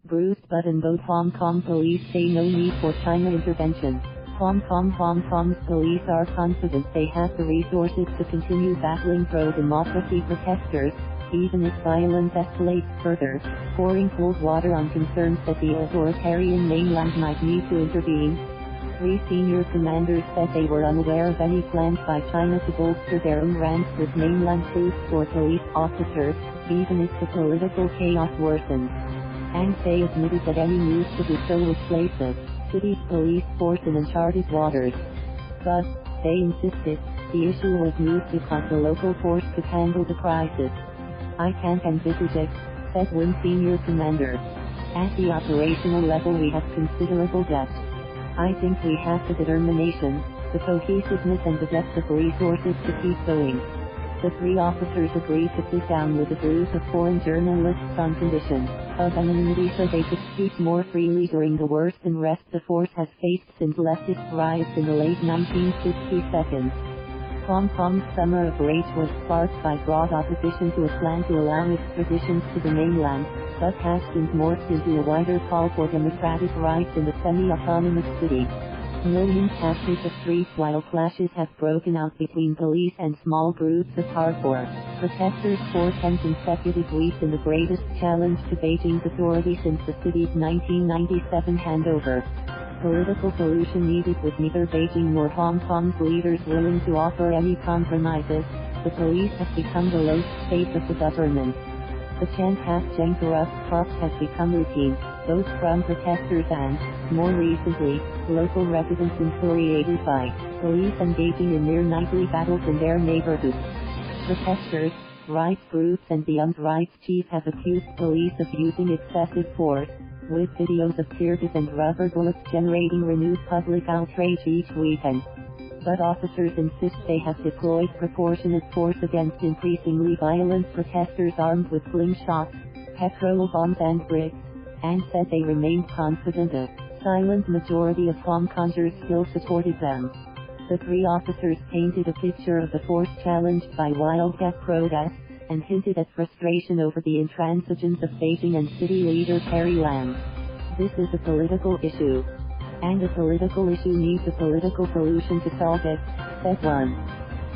Bruised but unbowed Hong Kong police say no need for China intervention. Hong Kong's police are confident they have the resources to continue battling pro-democracy protesters, even if violence escalates further, pouring cold water on concerns that the authoritarian mainland might need to intervene. 3 senior commanders said they were unaware of any plans by China to bolster their own ranks with mainland troops or police officers, even if the political chaos worsens. And they admitted that any move to do so would place the city's police force in uncharted waters. But, they insisted, the issue was moved because the local force could handle the crisis. "I can't envisage it," said one senior commander. "At the operational level we have considerable depth. I think we have the determination, the cohesiveness and the depth of resources to keep going." The 3 officers agreed to sit down with a group of foreign journalists on condition of anonymity so they could speak more freely during the worst unrest the force has faced since leftist riots in the late 1960s. Hong Kong's summer of rage was sparked by broad opposition to a plan to allow extraditions to the mainland, but has since morphed into a wider call for democratic rights in the semi-autonomous city. Millions have hit the streets while clashes have broken out between police and small groups of hardcore protesters for 10 consecutive weeks in the greatest challenge to Beijing's authority since the city's 1997 handover. Political solution needed with neither Beijing nor Hong Kong's leaders willing to offer any compromises. The police have become the loathed face of the government. The chant "geng corrupt cops" has become routine, both from protesters and, more recently, local residents infuriated by police engaging in near nightly battles in their neighborhoods. Protesters, rights groups and the rights chief have accused police of using excessive force, with videos of teargas and rubber bullets generating renewed public outrage each weekend. But officers insist they have deployed proportionate force against increasingly violent protesters armed with sling-shots, petrol bombs and bricks, and said they remained confident a silent majority of Hong Kongers still supported them. The 3 officers painted a picture of the force challenged by wildcat protests, and hinted at frustration over the intransigence of Beijing and city leader Carrie Lam. "This is a political issue. And a political issue needs a political solution to solve it," said one.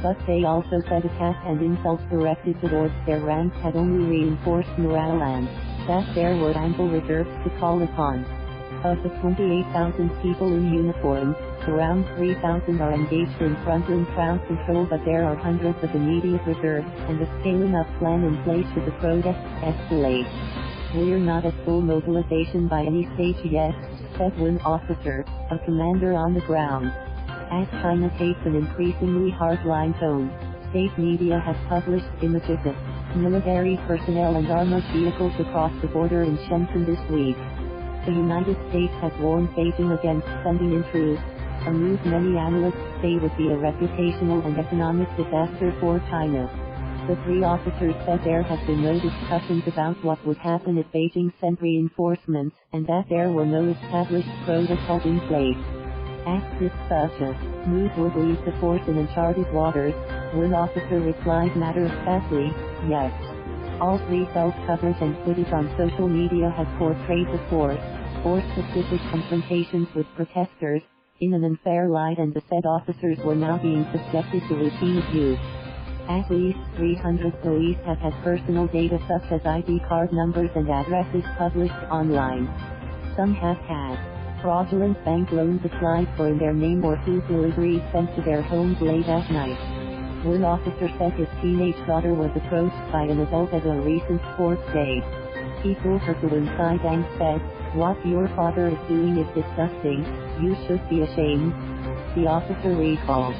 But they also said attacks and insults directed towards their ranks had only reinforced morale and that there were ample reserves to call upon. Of the 28,000 people in uniform, around 3,000 are engaged in frontline crowd control, but there are hundreds of immediate reserves, and a scaling up plan in place should the protests escalate. "We're not at full mobilization by any stage yet," said one officer, a commander on the ground. As China takes an increasingly hardline tone, state media has published images of military personnel and armored vehicles across the border in Shenzhen this week. The United States has warned Beijing against sending in troops, a move many analysts say would be a reputational and economic disaster for China. The 3 officers said there have been no discussions about what would happen if Beijing sent reinforcements, and that there were no established protocols in place. Asked if such a move would leave the force in uncharted waters, one officer replied matter-of-factly, "Yes." All 3 self-coverage and footage on social media has portrayed the force, or specific confrontations with protesters, in an unfair light, and the said officers were now being subjected to routine abuse. At least 300 police have had personal data such as ID card numbers and addresses published online. Some have had fraudulent bank loans applied for in their name or food deliveries sent to their homes late at night. One officer said his teenage daughter was approached by an adult at a recent sports day. He pulled her to one side and said, "What your father is doing is disgusting, you should be ashamed." The officer recalled,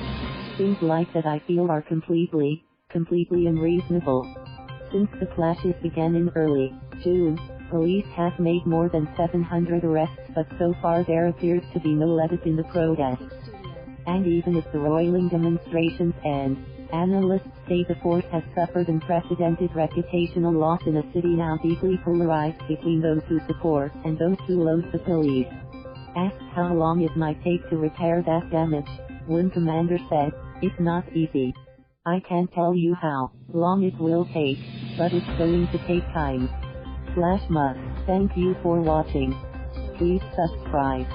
"Things like that I feel are completely unreasonable." Since the clashes began in early June, police have made more than 700 arrests, but so far there appears to be no let-up in the protests. And even if the roiling demonstrations end, analysts say the force has suffered unprecedented reputational loss in a city now deeply polarized between those who support and those who loathe the police. Asked how long it might take to repair that damage, one commander said, "It's not easy. I can't tell you how long it will take, but it's going to take time." /must Thank you for watching. Please subscribe.